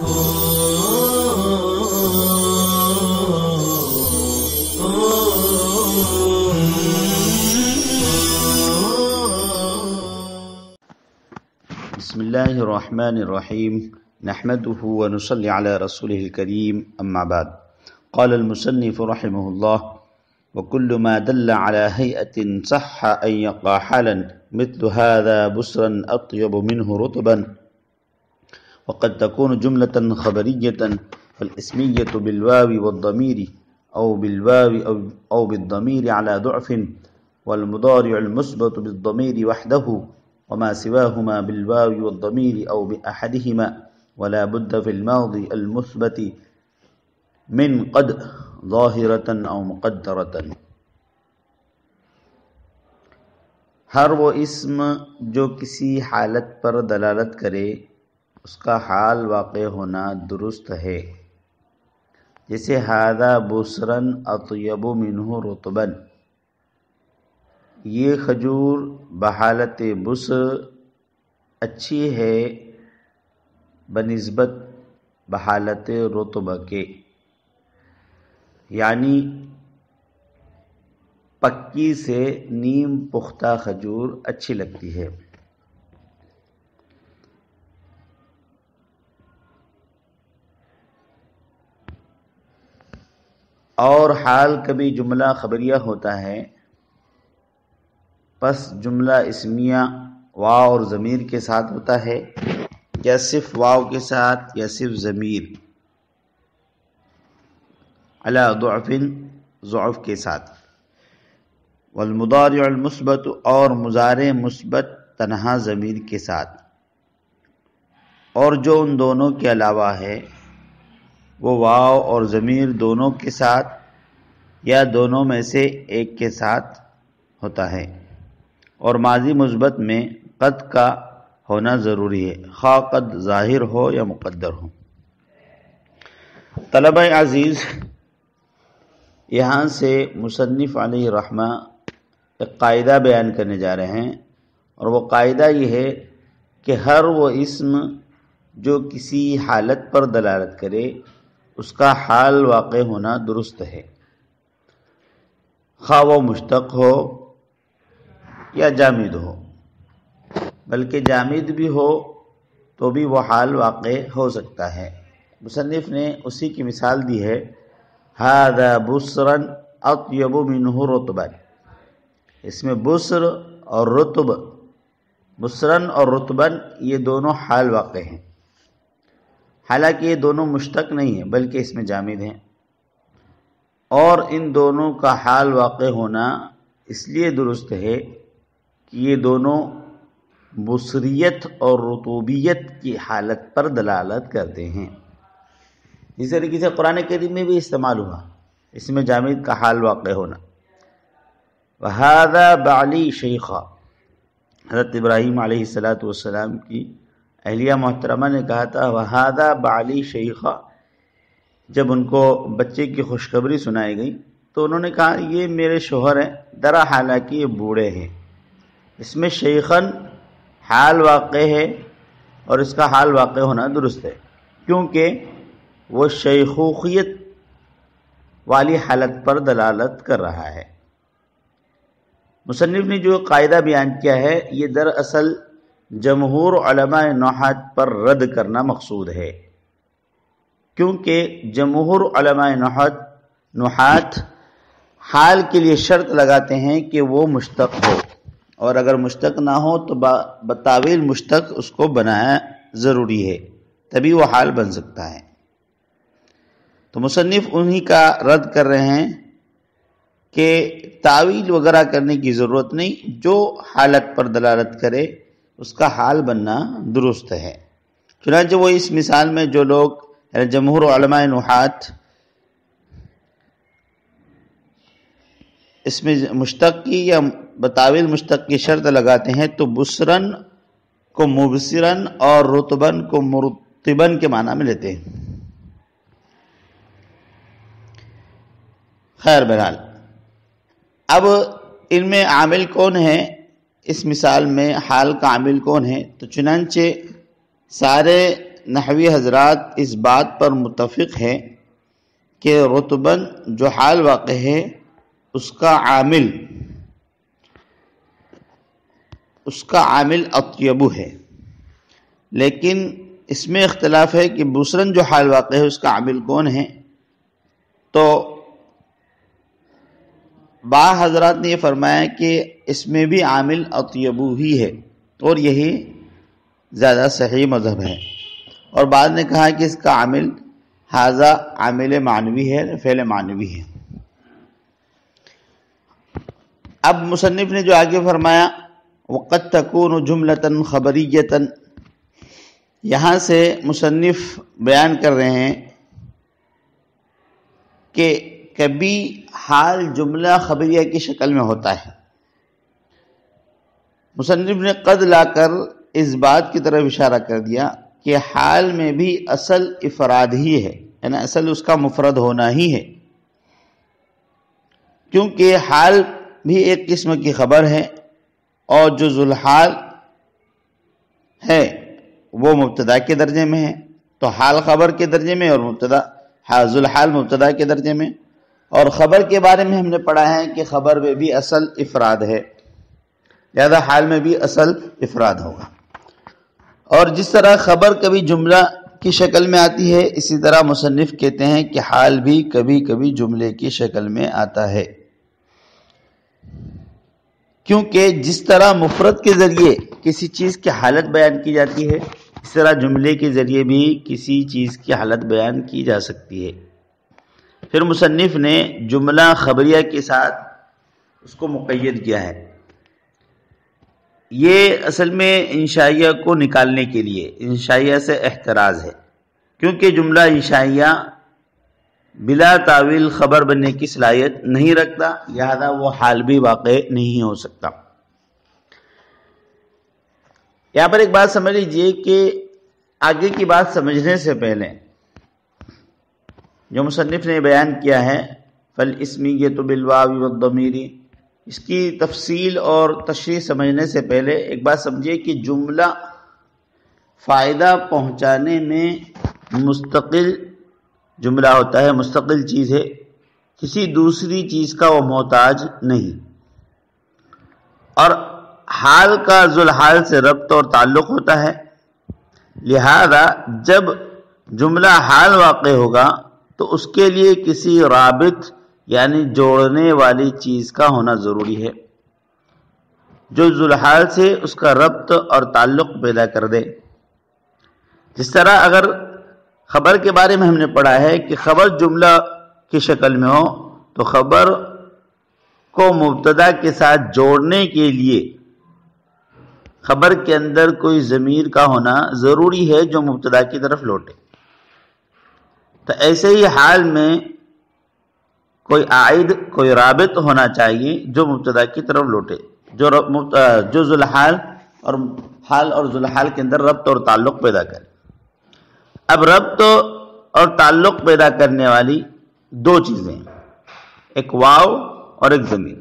بسم اللہ الرحمن الرحیم نحمده ونصلی علی رسوله الکریم اما بعد قال المصنف رحمه الله وكل ما دل على هيئة صح أن يقع حالا مثل هذا بسرا أطيب منه رطبا وقد تكون جملة خبرية فالاسمية بالواو والضمير أو بالواو أو بالضمير على ضعف والمضارع المثبت بالضمير وحده وما سواهما بالواو والضمير أو بأحدهما ولا بد في الماضي المثبت من قد ظاہرة او مقدرة۔ ہر وہ اسم جو کسی حالت پر دلالت کرے اس کا حال واقع ہونا درست ہے، جیسے ھذا بسرا اطیب منہ رطبا، یہ کھجور بحالت بسر اچھی ہے بنسبت بحالت رطب کے، یعنی پکی سے نیم پختہ کھجور اچھی لگتی ہے۔ اور حال کبھی جملہ خبریہ ہوتا ہے، پس جملہ اسمیہ واو اور ضمیر کے ساتھ ہوتا ہے، یا صرف واو کے ساتھ یا صرف ضمیر، علی ضعف ضعف کے ساتھ، والمضارع المثبت اور مضارع مثبت تنہا ضمیر کے ساتھ، اور جو ان دونوں کے علاوہ ہے وہ واو اور ضمیر دونوں کے ساتھ یا دونوں میں سے ایک کے ساتھ ہوتا ہے، اور ماضی مثبت میں قد کا ہونا ضروری ہے، خواہ قد ظاہر ہو یا مقدر ہو۔ طلبہ عزیز، یہاں سے مصنف علیہ رحمہ ایک قاعدہ بیان کرنے جا رہے ہیں، اور وہ قاعدہ یہ ہے کہ ہر وہ اسم جو کسی حالت پر دلالت کرے اس کا حال واقع ہونا درست ہے، خواہ وہ مشتق ہو یا جامد ہو، بلکہ جامد بھی ہو تو بھی وہ حال واقع ہو سکتا ہے۔ مصنف نے اسی کی مثال دی ہے، ھذا بسرا اطیب منہ رطبا، اس میں بسر اور رطب، بسرن اور رطبن یہ دونوں حال واقع ہیں، حالانکہ یہ دونوں مشتق نہیں ہیں بلکہ اس میں جامد ہیں، اور ان دونوں کا حال واقع ہونا اس لیے درست ہے کہ یہ دونوں بسریت اور رطوبیت کی حالت پر دلالت کرتے ہیں۔ اس طریقے سے قرآن کریم میں بھی استعمال ہوا اس میں جامد کا حال واقع ہونا۔ وَهَذَا بَعْلِي شَيْخًا، حضرت ابراہیم علیہ السلام کی اہلیہ محترمہ نے کہا تھا وَهَذَا بَعْلِي شَيْخًا، جب ان کو بچے کی خوشخبری سنائی گئی تو انہوں نے کہا یہ میرے شوہر ہیں، درا حالانکہ یہ بوڑھے ہیں۔ اس میں شیخن حال واقع ہے اور اس کا حال واقع ہونا درست ہے، کیونکہ وہ شیخوخیت والی حالت پر دلالت کر رہا ہے۔ مصنف نے جو قاعدہ بیان کیا ہے یہ دراصل جمہور علماء نحوت پر رد کرنا مقصود ہے، کیونکہ جمہور علماء نحوت حال کے لیے شرط لگاتے ہیں کہ وہ مشتق ہو، اور اگر مشتق نہ ہو تو بتاویل مشتق اس کو بنایا ضروری ہے، تبھی وہ حال بن سکتا ہے۔ تو مصنف انہی کا رد کر رہے ہیں کہ تعویل وغیرہ کرنے کی ضرورت نہیں، جو حالت پر دلالت کرے اس کا حال بننا درست ہے۔ چنانچہ وہ اس مثال میں جو لوگ جمہور علماء نحوت اس میں مشتق کی یا بتاویل مشتق کی شرط لگاتے ہیں تو بسرن کو مبصرن اور رطبن کو مرطبن کے معنی میں لیتے ہیں۔ خیر بہرحال، اب ان میں عامل کون ہے؟ اس مثال میں حال کا عامل کون ہے؟ تو چنانچہ سارے نحوی حضرات اس بات پر متفق ہیں کہ رتباً جو حال واقع ہے اس کا عامل اطیب ہے، لیکن اس میں اختلاف ہے کہ بصراً جو حال واقع ہے اس کا عامل کون ہے. تو بعض حضرات نے یہ فرمایا کہ اس میں بھی عامل اطیب ہی ہے اور یہی زیادہ صحیح مذہب ہے، اور بعض نے کہا کہ اس کا عامل حاذا عامل معنوی ہے، فعل معنوی ہے. اب مصنف نے جو آگے فرمایا وقد تکون جملۃ خبریۃ، یہاں سے مصنف بیان کر رہے ہیں کہ کبھی حال جملہ خبریہ کی شکل میں ہوتا ہے. مصنف نے قد لا کر اس بات کی طرف اشارہ کر دیا کہ حال میں بھی اصل افراد ہی ہے، یعنی اصل اس کا مفرد ہونا ہی ہے، کیونکہ حال بھی ایک قسم کی خبر ہے اور جو ذوالحال ہے وہ مبتدا کے درجے میں ہے، تو حال خبر کے درجے میں اور ذوالحال مبتدا کے درجے میں. اور خبر کے بارے میں ہم نے پڑھا ہے کہ خبر میں بھی اصل افراد ہے، لہذا حال میں بھی اصل افراد ہوگا. اور جس طرح خبر کبھی جملہ کی شکل میں آتی ہے، اسی طرح مصنف کہتے ہیں کہ حال بھی کبھی کبھی جملے کی شکل میں آتا ہے، کیونکہ جس طرح مفرد کے ذریعے کسی چیز کی حالت بیان کی جاتی ہے، اس طرح جملے کے ذریعے بھی کسی چیز کی حالت بیان کی جا سکتی ہے. پھر مصنف نے جملہ خبریہ کے ساتھ اس کو مقید کیا ہے. یہ اصل میں انشائیہ کو نکالنے کے لیے، انشائیہ سے احتراز ہے، کیونکہ جملہ انشائیہ بلا تعویل خبر بننے کی صلاحیت نہیں رکھتا، لہذا وہ حال بھی واقع نہیں ہو سکتا. یہاں پر ایک بات سمجھ لیجئے کہ آگے کی بات سمجھنے سے پہلے جو مصنف نے بیان کیا ہے فالاسمیۃ بالواو والضمیر، اس کی تفصیل اور تشریح سمجھنے سے پہلے ایک بات سمجھیے کہ جملہ فائدہ پہنچانے میں مستقل جملہ ہوتا ہے، مستقل چیز ہے، کسی دوسری چیز کا وہ محتاج نہیں. اور حال کا ذوالحال سے ربط اور تعلق ہوتا ہے، لہذا جب جملہ حال واقع ہوگا تو اس کے لیے کسی رابط یعنی جوڑنے والی چیز کا ہونا ضروری ہے جو ذوالحال سے اس کا ربط اور تعلق پیدا کر دے. جس طرح اگر خبر کے بارے میں ہم نے پڑھا ہے کہ خبر جملہ کی شکل میں ہو تو خبر کو مبتدا کے ساتھ جوڑنے کے لیے خبر کے اندر کوئی ضمیر کا ہونا ضروری ہے جو مبتدا کی طرف لوٹے. تو ایسے ہی حال میں کوئی عائد، کوئی رابط ہونا چاہیے جو مبتدا کی طرف لوٹے، جو ذوالحال اور حال اور ذوالحال کے اندر ربط اور تعلق پیدا کرے. اب ربط اور تعلق پیدا کرنے والی دو چیزیں، ایک واو اور ایک ضمیر.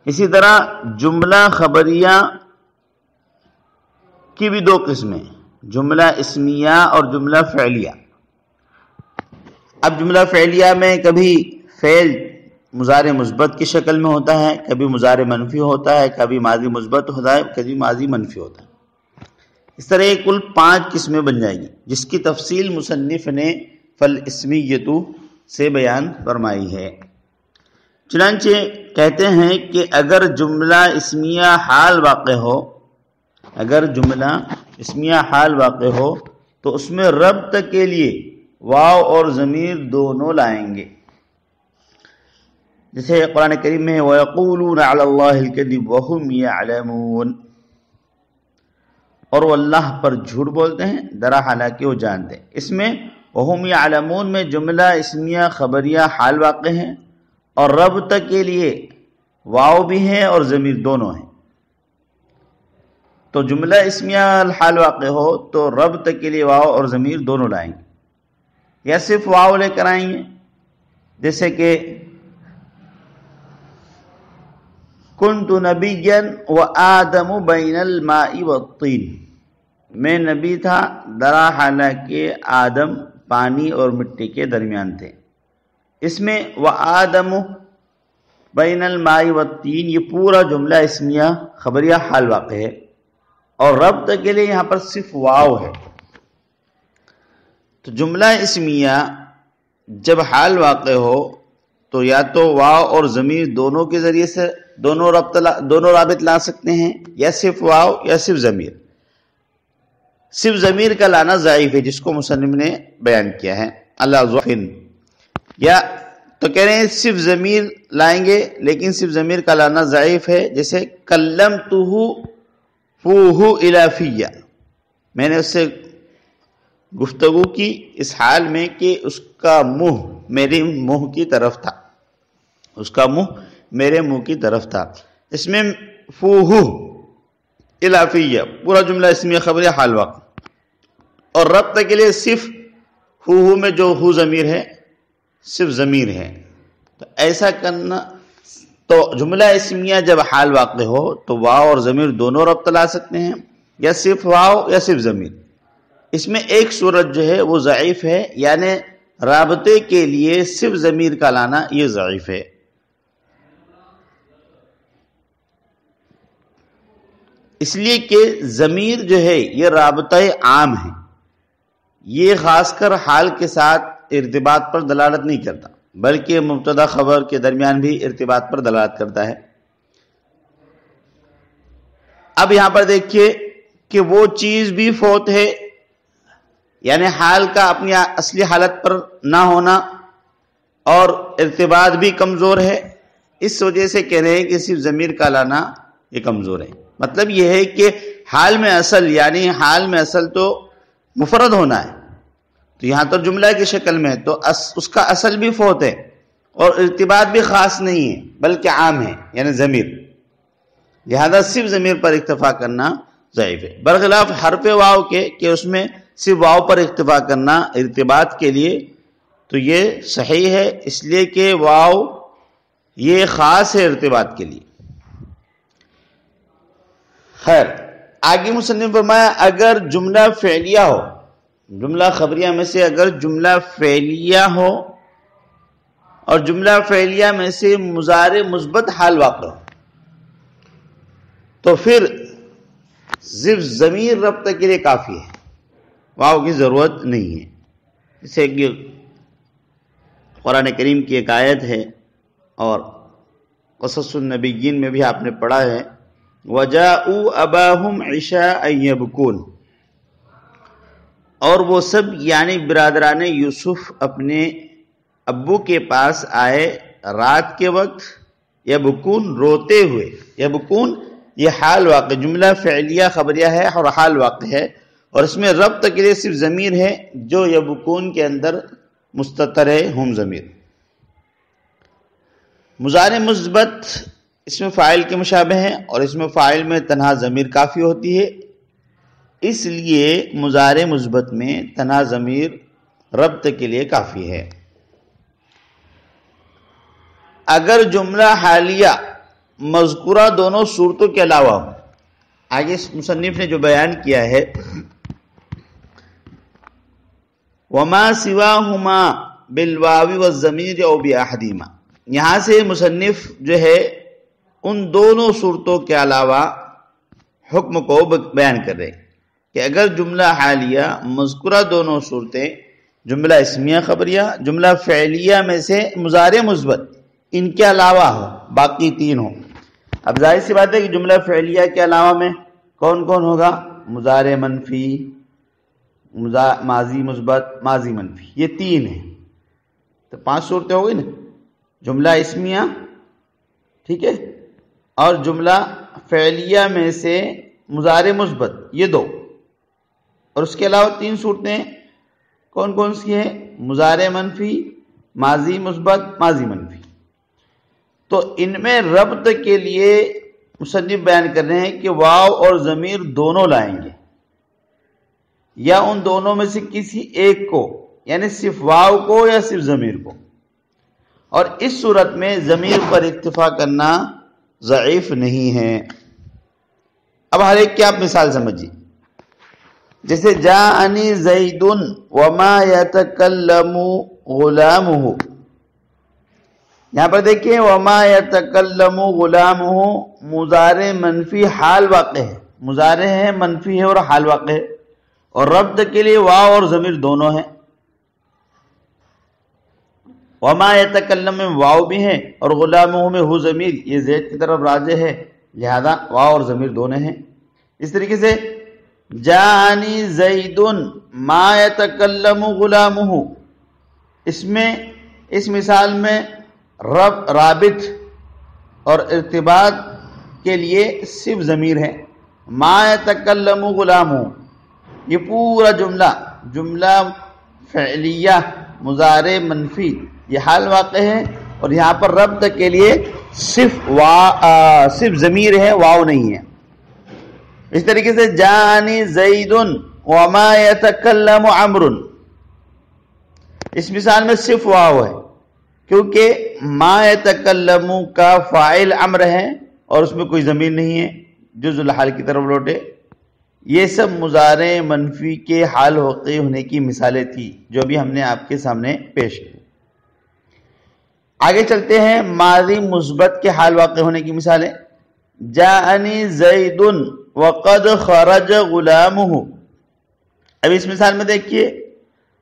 اسی طرح جملہ خبریہ کی بھی دو قسمیں، جملہ اسمیہ اور جملہ فعلیہ. اب جملہ فعلیہ میں کبھی فعل مضارع مثبت کی شکل میں ہوتا ہے، کبھی مضارع منفی ہوتا ہے، کبھی ماضی مثبت ہوتا ہے، کبھی ماضی منفی ہوتا ہے. اس طرح یہ کل 5 قسمیں بن جائیں گی، جس کی تفصیل مصنف نے فالاسمیۃ سے بیان فرمائی ہے. چنانچہ کہتے ہیں کہ اگر جملہ اسمیہ حال واقع ہو، اگر جملہ اسمیہ حال واقع ہو تو اس میں ربط کے لیے واو اور ضمیر دونوں لائیں گے. جیسے قرآن کریم میں وَيَقُولُونَ عَلَى اللَّهِ الْكَذِبَ وَهُمْ يَعْلَمُونَ، اور وہ اللہ پر جھوٹ بولتے ہیں درا حالانکہ وہ جانتے ہیں. اس میں وَهُمْ يَعْلَمُونَ میں جملہ اسمیہ خبریہ حال واقع ہیں اور ربط کے لیے واو بھی ہے اور ضمیر دونوں ہیں. تو جملہ اسمیہ حال واقع ہو تو ربط کے لیے واو اور ضمیر دونوں لائیں گے، یا صرف واو لے کر آئیں گے. جیسے کہ کنت نبیا وآدم بین الماء والطین، میں نبی تھا درا حالانکہ آدم پانی اور مٹی کے درمیان تھے. اس میں وآدم بین الماء والطین یہ پورا جملہ اسمیہ خبریہ حال واقع ہے، اور ربط کے لیے یہاں پر صرف واو ہے. تو جملہ اسمیہ جب حال واقع ہو تو یا تو واو اور ضمیر دونوں کے ذریعے سے دونوں رابط لا سکتے ہیں، یا صرف واو یا صرف ضمیر. صرف ضمیر کا لانا ضعیف ہے، جس کو مصنف نے بیان کیا ہے اللہ ضعفن. یا تو کہہ رہے ہیں صرف ضمیر لائیں گے، لیکن صرف ضمیر کا لانا ضعیف ہے. جیسے کلمتہ فوہ الی فیہ، میں نے اس سے گفتگو کی اس حال میں کہ اس کا منہ میرے منہ کی طرف تھا، اس کا منہ میرے منہ کی طرف تھا. اس میں فوہ الی فیہ پورا جملہ اسمیہ خبریہ حال واقع، اور ربط کے لیے صرف فوہ میں جو ہو ضمیر ہے صرف ضمیر ہے. تو ایسا کرنا، تو جملہ اسمیہ جب حال واقع ہو تو واو اور ضمیر دونوں ربط لا سکتے ہیں، یا صرف واو یا صرف ضمیر. اس میں ایک صورت جو ہے وہ ضعیف ہے، یعنی رابطے کے لیے صرف ضمیر کا لانا یہ ضعیف ہے. اس لیے کہ ضمیر جو ہے یہ رابطہ عام ہے، یہ خاص کر حال کے ساتھ ارتباط پر دلالت نہیں کرتا، بلکہ مبتدا خبر کے درمیان بھی ارتباط پر دلالت کرتا ہے. اب یہاں پر دیکھیے کہ وہ چیز بھی فوت ہے، یعنی حال کا اپنی اصلی حالت پر نہ ہونا اور ارتباط بھی کمزور ہے. اس وجہ سے کہہ رہے ہیں کہ صرف ضمیر کا لانا یہ کمزور ہے. مطلب یہ ہے کہ حال میں اصل، یعنی حال میں اصل تو مفرد ہونا ہے، تو یہاں تو جملہ کی شکل میں ہے تو اس کا اصل بھی فوت ہے، اور ارتباط بھی خاص نہیں ہے بلکہ عام ہے، یعنی ضمیر. لہذا صرف ضمیر پر اکتفا کرنا ضعیف ہے، برخلاف حرف واو کے کہ اس میں صرف واو پر اکتفا کرنا ارتباط کے لیے تو یہ صحیح ہے، اس لیے کہ واو یہ خاص ہے ارتباط کے لیے. خیر، آگے مصنف فرمایا اگر جملہ فعلیہ ہو، جملہ خبریہ میں سے اگر جملہ فعلیہ ہو اور جملہ فعلیہ میں سے مضارع مثبت حال واقع ہو تو پھر صرف ضمیر ربط کے لیے کافی ہے، واو کی ضرورت نہیں ہے. جیسے کہ قرآن کریم کی ایک آیت ہے اور قصص النبیین میں بھی آپ نے پڑھا ہے، وَجَاءُوا أَبَاهُمْ عِشَاءً يَبْكُونَ، اور وہ سب یعنی برادران یوسف اپنے ابو کے پاس آئے رات کے وقت، یبکون روتے ہوئے. یبکون یہ حال واقع، جملہ فعلیہ خبریہ ہے اور حال واقع ہے، اور اس میں ربط کے لیے صرف ضمیر ہے جو یبکون کے اندر مستتر ہے، ہم ضمیر. مضارع مثبت اس میں فاعل کے مشابہ ہیں، اور اس میں فاعل میں تنہا ضمیر کافی ہوتی ہے، اس لیے مضارع مثبت میں تنہا ضمیر ربط کے لیے کافی ہے. اگر جملہ حالیہ مذکورہ دونوں صورتوں کے علاوہ ہو، آگے مصنف نے جو بیان کیا ہے وما سواہما بالواو والضمیر او باحدہما، یہاں سے مصنف جو ہے ان دونوں صورتوں کے علاوہ حکم کو بیان کر رہے ہیں کہ اگر جملہ حالیہ مذکورہ دونوں صورتیں جملہ اسمیہ خبریہ جملہ فعلیہ میں سے مضارع مثبت ان کے علاوہ ہو، باقی تین ہوں. اب ظاہر سی بات ہے کہ جملہ فعلیہ کے علاوہ میں کون کون ہوگا؟ مضارع منفی، ماضی مثبت، ماضی منفی، یہ تین ہیں. تو 5 صورتیں ہو گئی نا، جملہ اسمیہ، ٹھیک ہے، اور جملہ فعلیہ میں سے مضارع مثبت، یہ 2، اور اس کے علاوہ 3 صورتیں کون کون سی ہیں؟ مضارع منفی، ماضی مثبت، ماضی منفی. تو ان میں ربط کے لیے مصنف بیان کر رہے ہیں کہ واو اور ضمیر دونوں لائیں گے، یا ان دونوں میں سے کسی ایک کو، یعنی صرف واو کو یا صرف ضمیر کو. اور اس صورت میں ضمیر پر اکتفا کرنا ضعیف نہیں ہے. اب ہر ایک کی آپ مثال سمجھیے. جیسے جاءنی زید وما یتکلم غلامہ، یہاں پر دیکھیں وما یتکلم غلامہ مضارع منفی حال واقع ہے، مضارع ہے منفی ہے اور حال واقع ہے، اور ربط کے لیے واو اور ضمیر دونوں ہیں۔ وما یتکلم میں واو بھی ہیں اور غلامہ میں ہو ضمیر، یہ زید کی طرف راجع ہے، لہذا واو اور ضمیر دونوں ہیں۔ اس طریقے سے جاءنی زید ما یتکلم غلامہ، اس میں اس مثال میں رابط اور ارتباط کے لیے صرف ضمیر ہے، ما یتکلم غلامہ، یہ پورا جملہ فعلیہ مضارع منفی یہ حال واقع ہے، اور یہاں پر ربط کے لیے صرف ضمیر ہے، واو نہیں ہے۔ اس طریقے سے جاءنی زید وما یتکلم عمرو، اس مثال میں صرف واو ہے کیونکہ ما یتکلم کا فاعل عمرو ہے اور اس میں کوئی ضمیر نہیں ہے جزء الحال کی طرف لوٹے۔ یہ سب مضارع منفی کے حال واقع ہونے کی مثالیں تھی جو بھی ہم نے آپ کے سامنے پیش کی۔ آگے چلتے ہیں ماضی مثبت کے حال واقع ہونے کی مثالیں۔ جاءنی زید وقد خرج غلامہ، اب اس مثال میں دیکھیے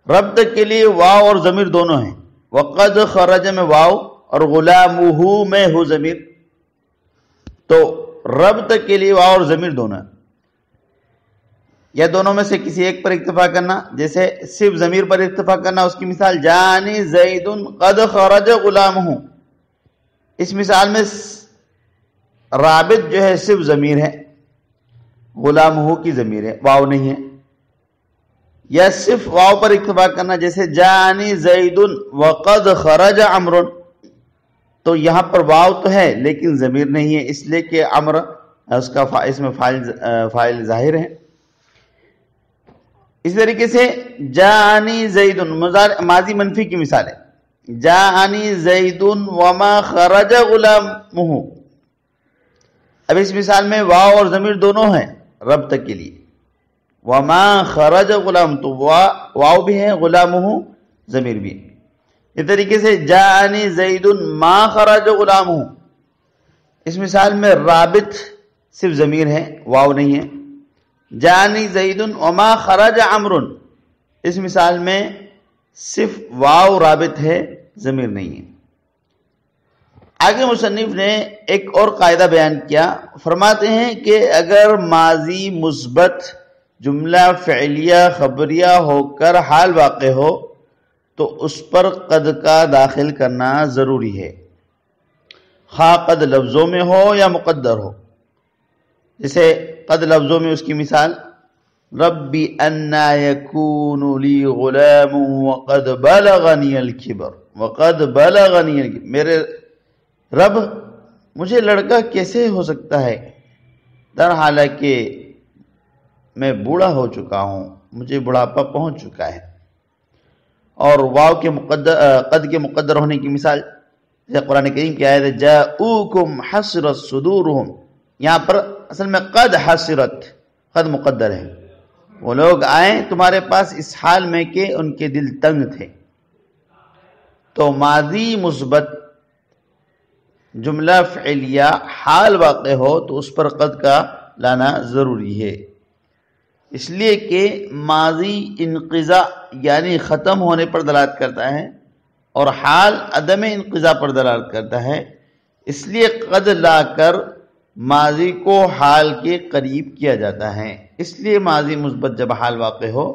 ربط کے لیے واو اور ضمیر دونوں ہیں، وقد خرج میں واو اور غلامہ میں ہو ضمیر، تو ربط کے لیے واو اور ضمیر دونوں ہیں، یا دونوں میں سے کسی ایک پر اکتفا کرنا، جیسے صرف ضمیر پر اکتفا کرنا، اس کی مثال جاءنی زید قد خرج غلامہ، اس مثال میں رابط جو ہے صرف ضمیر ہے، غلامہ کی ضمیر ہے، واو نہیں ہے۔ یا صرف واو پر اکتفا کرنا، جیسے جاءنی زید وقد خرج عمرو، تو یہاں پر واو تو ہے لیکن ضمیر نہیں ہے، اس لیے کہ عمر اس میں فاعل ظاہر ہے۔ اس طریقے سے جاءنی زید ماضی منفی کی مثال ہے، جاءنی زید وما خرج غلامہ، اب اس مثال میں واو اور ضمیر دونوں ہیں ربط کے لیے، وما خرج غلام تو واو بھی ہے، غلامہ ضمیر بھی ہے۔ اس طریقے سے جاءنی زید ما خرج غلامہ، اس مثال میں رابط صرف ضمیر ہے، واو نہیں ہے۔ جاءنی زید وما خرج عمرو، اس مثال میں صرف واو رابط ہے، ضمیر نہیں ہے۔ آگے مصنف نے ایک اور قاعدہ بیان کیا، فرماتے ہیں کہ اگر ماضی مثبت جملہ فعلیہ خبریہ ہو کر حال واقع ہو تو اس پر قد کا داخل کرنا ضروری ہے، خواہ قد لفظوں میں ہو یا مقدر ہو۔ جیسے قد لفظوں میں اس کی مثال ربی انا یکون لی غلام وقد بلغنی الکبر، وقد بلغنی الکبر، میرے رب مجھے لڑکا کیسے ہو سکتا ہے در حالانکہ میں بوڑھا ہو چکا ہوں، مجھے بڑھاپا پہنچ چکا ہے۔ اور واو کے قد کے مقدر ہونے کی مثال جیسے قرآن کریم کی آیت ہے جاءوکم حسرت صدورہم، یہاں پر اصل میں قد حسرت، قد مقدر ہے، وہ لوگ آئیں تمہارے پاس اس حال میں کہ ان کے دل تنگ تھے۔ تو ماضی مثبت جملہ فعلیہ حال واقع ہو تو اس پر قد کا لانا ضروری ہے، اس لیے کہ ماضی انقضاء یعنی ختم ہونے پر دلالت کرتا ہے اور حال عدم انقضاء پر دلالت کرتا ہے، اس لیے قد لا کر ماضی کو حال کے قریب کیا جاتا ہے۔ اس لیے ماضی مثبت جب حال واقع ہو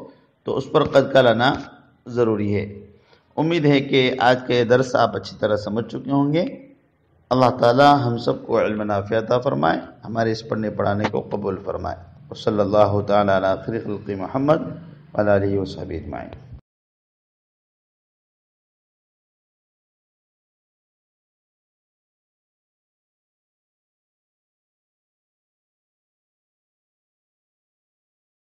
تو اس پر قد کا لانا ضروری ہے۔ امید ہے کہ آج کا یہ درس آپ اچھی طرح سمجھ چکے ہوں گے۔ اللہ تعالی ہم سب کو علم نافع عطا فرمائے، ہمارے اس پڑھنے پڑھانے کو قبول فرمائے۔ وصلی اللہ تعالی علی خیر خلق محمد وعلی آلہ وصحبہ اجمعین۔